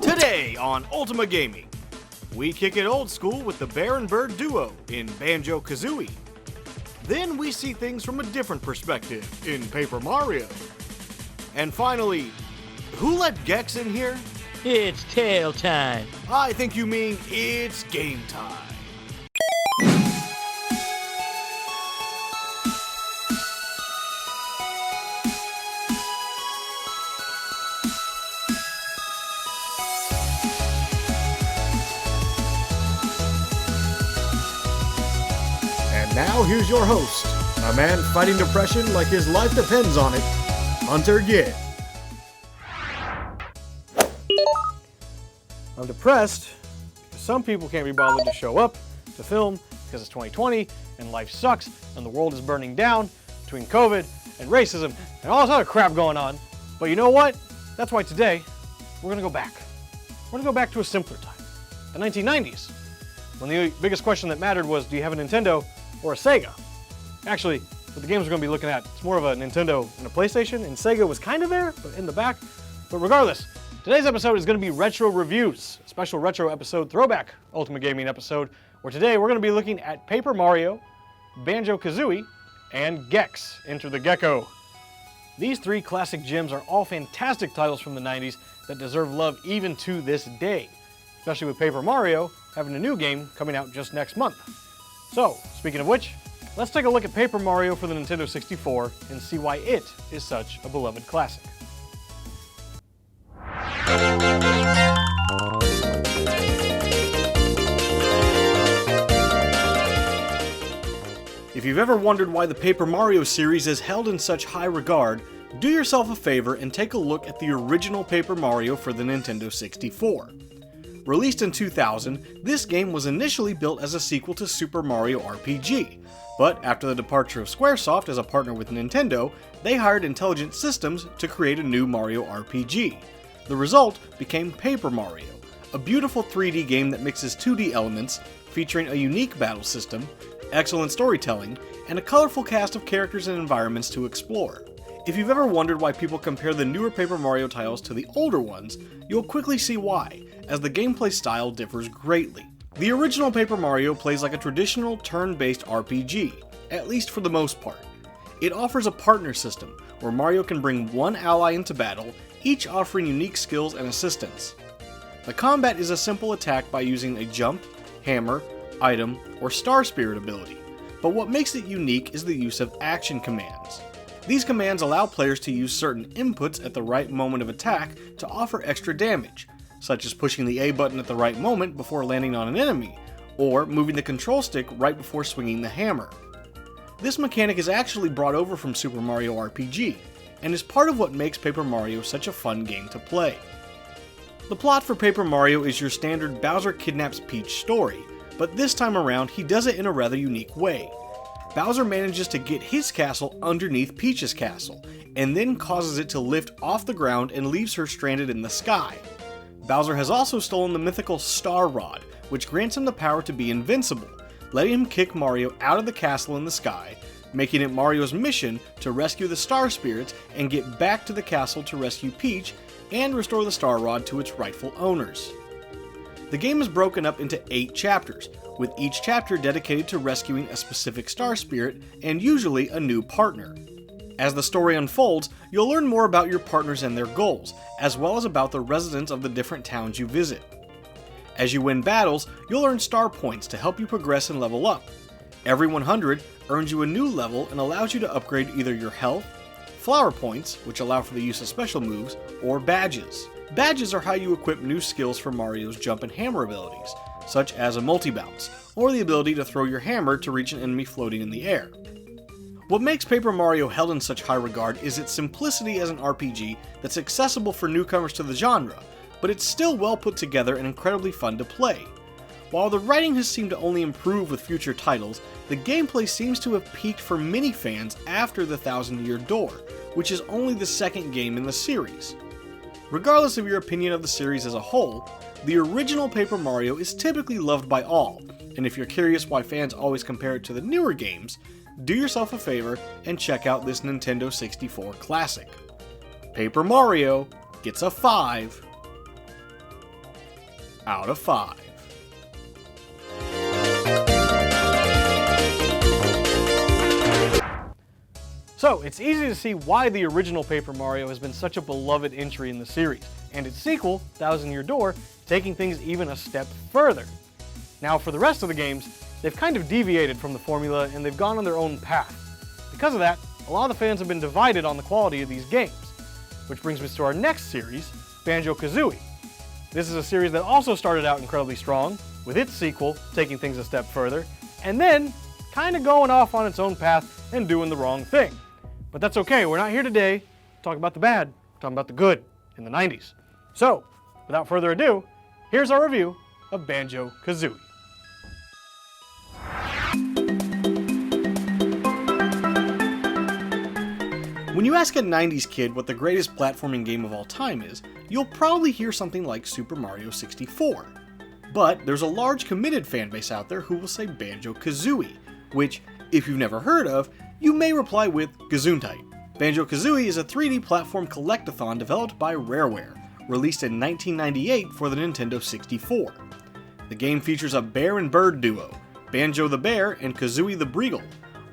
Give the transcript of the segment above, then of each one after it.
Today on Ultima Gaming, we kick it old school with the Bear and Bird duo in Banjo Kazooie. Then we see things from a different perspective in Paper Mario. And finally, who let Gex in here? It's tail time. I think you mean it's game time. And now here's your host, a man fighting depression like his life depends on it, Hunter Gid. I'm depressed because some people can't be bothered to show up to film because it's 2020 and life sucks and the world is burning down between COVID and racism and all this other crap going on. But you know what? That's why today we're going to go back. We're going to go back to a simpler time, the 1990s, when the biggest question that mattered was, do you have a Nintendo or a Sega? Actually, what the games we're going to be looking at, it's more of a Nintendo and a PlayStation, and Sega was kind of there, but in the back. But regardless, today's episode is going to be Retro Reviews, a special retro episode, throwback Ultima Gaming episode, where today we're going to be looking at Paper Mario, Banjo Kazooie, and Gex, Enter the Gecko. These three classic gems are all fantastic titles from the 90s that deserve love even to this day, especially with Paper Mario having a new game coming out just next month. So, speaking of which, let's take a look at Paper Mario for the Nintendo 64 and see why it is such a beloved classic. If you've ever wondered why the Paper Mario series is held in such high regard, do yourself a favor and take a look at the original Paper Mario for the Nintendo 64. Released in 2000, this game was initially built as a sequel to Super Mario RPG, but after the departure of Squaresoft as a partner with Nintendo, they hired Intelligent Systems to create a new Mario RPG. The result became Paper Mario, a beautiful 3D game that mixes 2D elements, featuring a unique battle system, excellent storytelling, and a colorful cast of characters and environments to explore. If you've ever wondered why people compare the newer Paper Mario titles to the older ones, you'll quickly see why, as the gameplay style differs greatly. The original Paper Mario plays like a traditional turn-based RPG, at least for the most part. It offers a partner system, where Mario can bring one ally into battle, each offering unique skills and assistance. The combat is a simple attack by using a jump, hammer, item, or star spirit ability, but what makes it unique is the use of action commands. These commands allow players to use certain inputs at the right moment of attack to offer extra damage, such as pushing the A button at the right moment before landing on an enemy, or moving the control stick right before swinging the hammer. This mechanic is actually brought over from Super Mario RPG, and is part of what makes Paper Mario such a fun game to play. The plot for Paper Mario is your standard Bowser kidnaps Peach story, but this time around he does it in a rather unique way. Bowser manages to get his castle underneath Peach's castle, and then causes it to lift off the ground and leaves her stranded in the sky. Bowser has also stolen the mythical Star Rod, which grants him the power to be invincible, letting him kick Mario out of the castle in the sky, making it Mario's mission to rescue the Star Spirits and get back to the castle to rescue Peach and restore the Star Rod to its rightful owners. The game is broken up into 8 chapters, with each chapter dedicated to rescuing a specific Star Spirit and usually a new partner. As the story unfolds, you'll learn more about your partners and their goals, as well as about the residents of the different towns you visit. As you win battles, you'll earn star points to help you progress and level up. Every 100 earns you a new level and allows you to upgrade either your health, flower points, which allow for the use of special moves, or badges. Badges are how you equip new skills for Mario's jump and hammer abilities, such as a multi-bounce, or the ability to throw your hammer to reach an enemy floating in the air. What makes Paper Mario held in such high regard is its simplicity as an RPG that's accessible for newcomers to the genre, but it's still well put together and incredibly fun to play. While the writing has seemed to only improve with future titles, the gameplay seems to have peaked for many fans after the Thousand Year Door, which is only the second game in the series. Regardless of your opinion of the series as a whole, the original Paper Mario is typically loved by all, and if you're curious why fans always compare it to the newer games, do yourself a favor and check out this Nintendo 64 classic. Paper Mario gets a 5 out of 5. So, it's easy to see why the original Paper Mario has been such a beloved entry in the series, and its sequel, Thousand Year Door, taking things even a step further. Now, for the rest of the games, they've kind of deviated from the formula and they've gone on their own path. Because of that, a lot of the fans have been divided on the quality of these games. Which brings us to our next series, Banjo Kazooie. This is a series that also started out incredibly strong, with its sequel taking things a step further, and then kind of going off on its own path and doing the wrong thing. But that's okay, we're not here today to talk about the bad, we're talking about the good in the 90s. So, without further ado, here's our review of Banjo Kazooie. When you ask a 90s kid what the greatest platforming game of all time is, you'll probably hear something like Super Mario 64. But there's a large committed fanbase out there who will say Banjo Kazooie, which, if you've never heard of, you may reply with Gesundheit. Banjo Kazooie is a 3D platform collectathon developed by Rareware, released in 1998 for the Nintendo 64. The game features a bear and bird duo, Banjo the Bear and Kazooie the Breagle,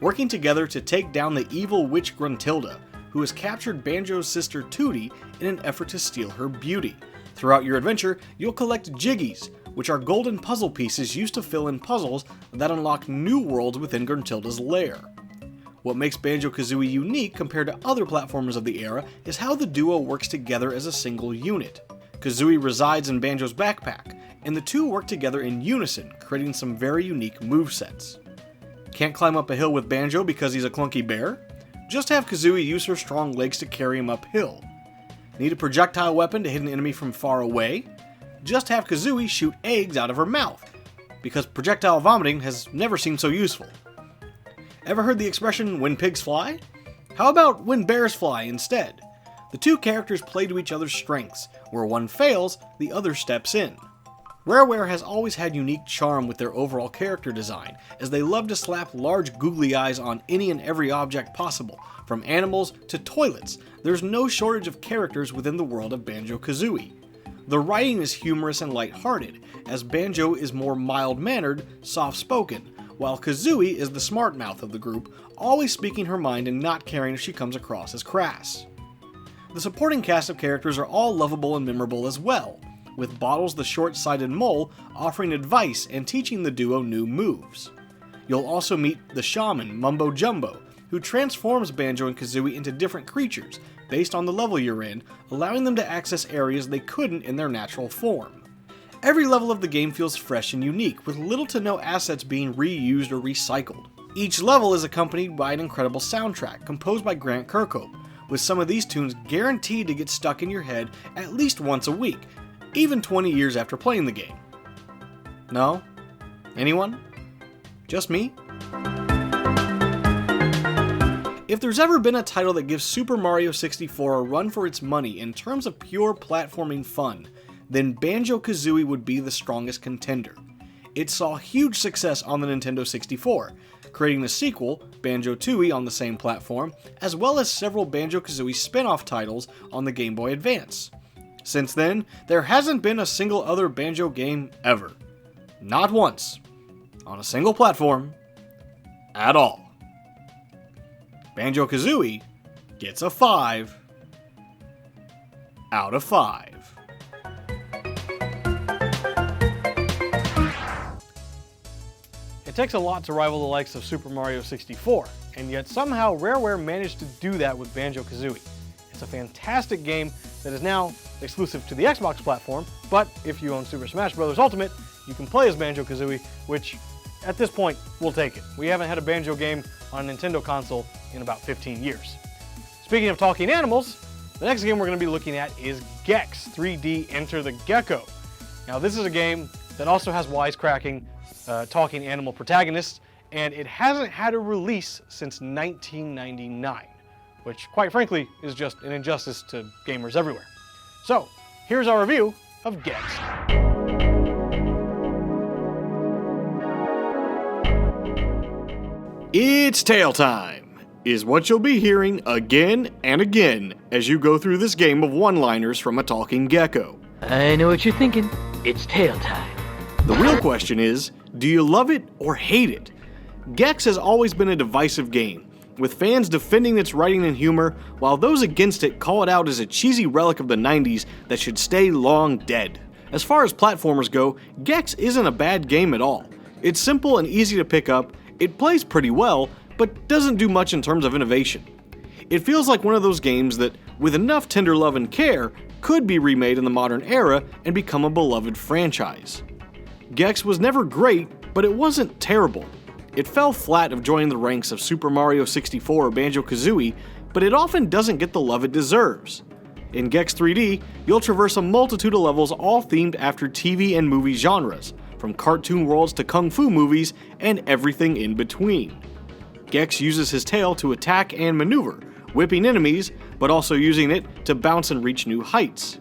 working together to take down the evil witch Gruntilda, who has captured Banjo's sister Tooty in an effort to steal her beauty. Throughout your adventure, you'll collect Jiggies, which are golden puzzle pieces used to fill in puzzles that unlock new worlds within Gruntilda's lair. What makes Banjo Kazooie unique compared to other platformers of the era is how the duo works together as a single unit. Kazooie resides in Banjo's backpack, and the two work together in unison, creating some very unique movesets. Can't climb up a hill with Banjo because he's a clunky bear? Just have Kazooie use her strong legs to carry him uphill. Need a projectile weapon to hit an enemy from far away? Just have Kazooie shoot eggs out of her mouth, because projectile vomiting has never seemed so useful. Ever heard the expression, when pigs fly? How about when bears fly instead? The two characters play to each other's strengths. Where one fails, the other steps in. Rareware has always had unique charm with their overall character design, as they love to slap large googly eyes on any and every object possible, from animals to toilets. There's no shortage of characters within the world of Banjo Kazooie. The writing is humorous and lighthearted, as Banjo is more mild-mannered, soft-spoken, while Kazooie is the smart mouth of the group, always speaking her mind and not caring if she comes across as crass. The supporting cast of characters are all lovable and memorable as well, with Bottles the short-sighted mole offering advice and teaching the duo new moves. You'll also meet the shaman, Mumbo Jumbo, who transforms Banjo and Kazooie into different creatures based on the level you're in, allowing them to access areas they couldn't in their natural form. Every level of the game feels fresh and unique, with little to no assets being reused or recycled. Each level is accompanied by an incredible soundtrack composed by Grant Kirkhope, with some of these tunes guaranteed to get stuck in your head at least once a week, even 20 years after playing the game. No? Anyone? Just me? If there's ever been a title that gives Super Mario 64 a run for its money in terms of pure platforming fun, then Banjo Kazooie would be the strongest contender. It saw huge success on the Nintendo 64, creating a sequel, Banjo Tooie, on the same platform, as well as several Banjo Kazooie spin-off titles on the Game Boy Advance. Since then, there hasn't been a single other Banjo game ever. Not once. On a single platform. At all. Banjo Kazooie gets a 5 out of 5. It takes a lot to rival the likes of Super Mario 64, and yet somehow Rareware managed to do that with Banjo Kazooie. It's a fantastic game that is now exclusive to the Xbox platform, but if you own Super Smash Bros. Ultimate, you can play as Banjo Kazooie, which at this point, we'll take it. We haven't had a Banjo game on a Nintendo console in about 15 years. Speaking of talking animals, the next game we're going to be looking at is Gex 3D Enter the Gecko. Now this is a game that also has wisecracking, talking animal protagonists, and it hasn't had a release since 1999, which quite frankly is just an injustice to gamers everywhere. So, here's our review of Gex. It's tail time, is what you'll be hearing again and again as you go through this game of one-liners from a talking gecko. I know what you're thinking. It's tail time. The real question is, do you love it or hate it? Gex has always been a divisive game, with fans defending its writing and humor, while those against it call it out as a cheesy relic of the 90s that should stay long dead. As far as platformers go, Gex isn't a bad game at all. It's simple and easy to pick up, it plays pretty well, but doesn't do much in terms of innovation. It feels like one of those games that, with enough tender love and care, could be remade in the modern era and become a beloved franchise. Gex was never great, but it wasn't terrible. It fell flat of joining the ranks of Super Mario 64 or Banjo Kazooie, but it often doesn't get the love it deserves. In Gex 3D, you'll traverse a multitude of levels all themed after TV and movie genres, from cartoon worlds to kung fu movies and everything in between. Gex uses his tail to attack and maneuver, whipping enemies, but also using it to bounce and reach new heights.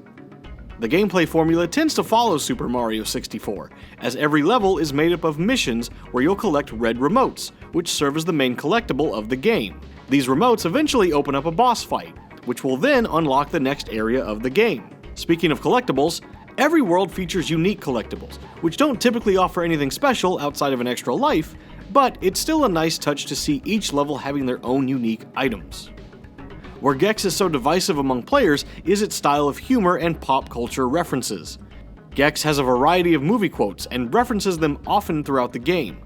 The gameplay formula tends to follow Super Mario 64, as every level is made up of missions where you'll collect red remotes, which serve as the main collectible of the game. These remotes eventually open up a boss fight, which will then unlock the next area of the game. Speaking of collectibles, every world features unique collectibles, which don't typically offer anything special outside of an extra life, but it's still a nice touch to see each level having their own unique items. Where Gex is so divisive among players is its style of humor and pop culture references. Gex has a variety of movie quotes and references them often throughout the game.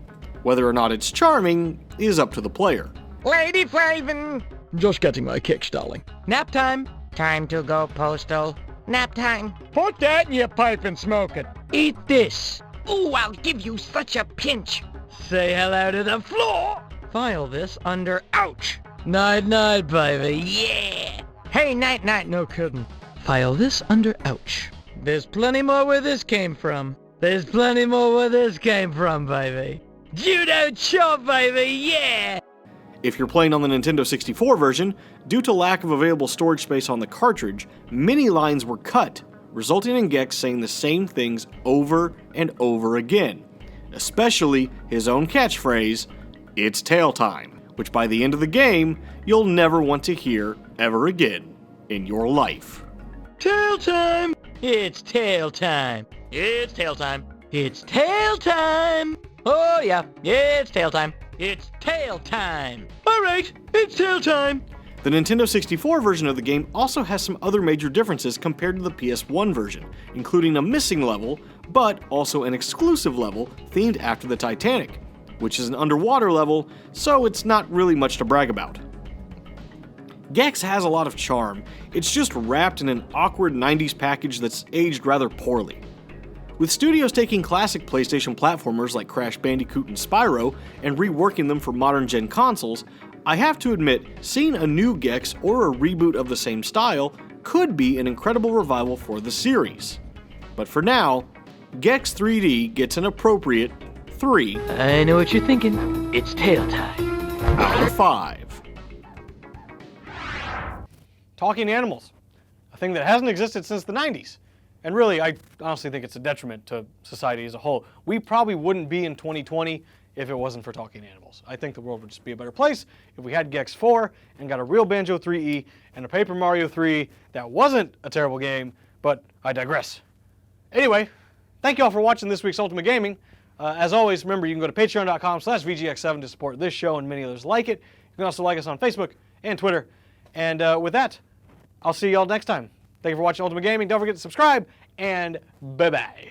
Whether or not it's charming is up to the player. Lady Flavin! Just getting my kicks, darling. Nap time. Time to go postal. Nap time. Put that in your pipe and smoke it. Eat this. Ooh, I'll give you such a pinch. Say hello to the floor. File this under ouch. Night, night, baby. Yeah. Hey, night, night, no kidding. File this under ouch. There's plenty more where this came from. There's plenty more where this came from, baby. Judo chop, baby. Yeah. If you're playing on the Nintendo 64 version, due to lack of available storage space on the cartridge, many lines were cut, resulting in Gex saying the same things over and over again. Especially his own catchphrase, "It's tail time," which by the end of the game, you'll never want to hear ever again in your life. Tail time. It's tail time. It's tail time. It's tail time. Oh yeah, it's tail time. It's tail time. Alright, it's tail time. The Nintendo 64 version of the game also has some other major differences compared to the PS1 version, including a missing level, but also an exclusive level themed after the Titanic, which is an underwater level, so it's not really much to brag about. Gex has a lot of charm, it's just wrapped in an awkward 90s package that's aged rather poorly. With studios taking classic PlayStation platformers like Crash Bandicoot and Spyro and reworking them for modern-gen consoles, I have to admit, seeing a new Gex or a reboot of the same style could be an incredible revival for the series. But for now, Gex 3D gets an appropriate 3 I know what you're thinking. It's tail time. out of 5. Talking animals, a thing that hasn't existed since the 90s. And really, I honestly think it's a detriment to society as a whole. We probably wouldn't be in 2020 if it wasn't for talking animals. I think the world would just be a better place if we had Gex 4 and got a real Banjo 3E and a Paper Mario 3 that wasn't a terrible game, but I digress. Anyway, thank you all for watching this week's Ultima Gaming. As always, remember you can go to patreon.com/VGX7 to support this show and many others like it. You can also like us on Facebook and Twitter. And with that, I'll see you all next time. Thank you for watching Ultima Gaming. Don't forget to subscribe, and bye-bye.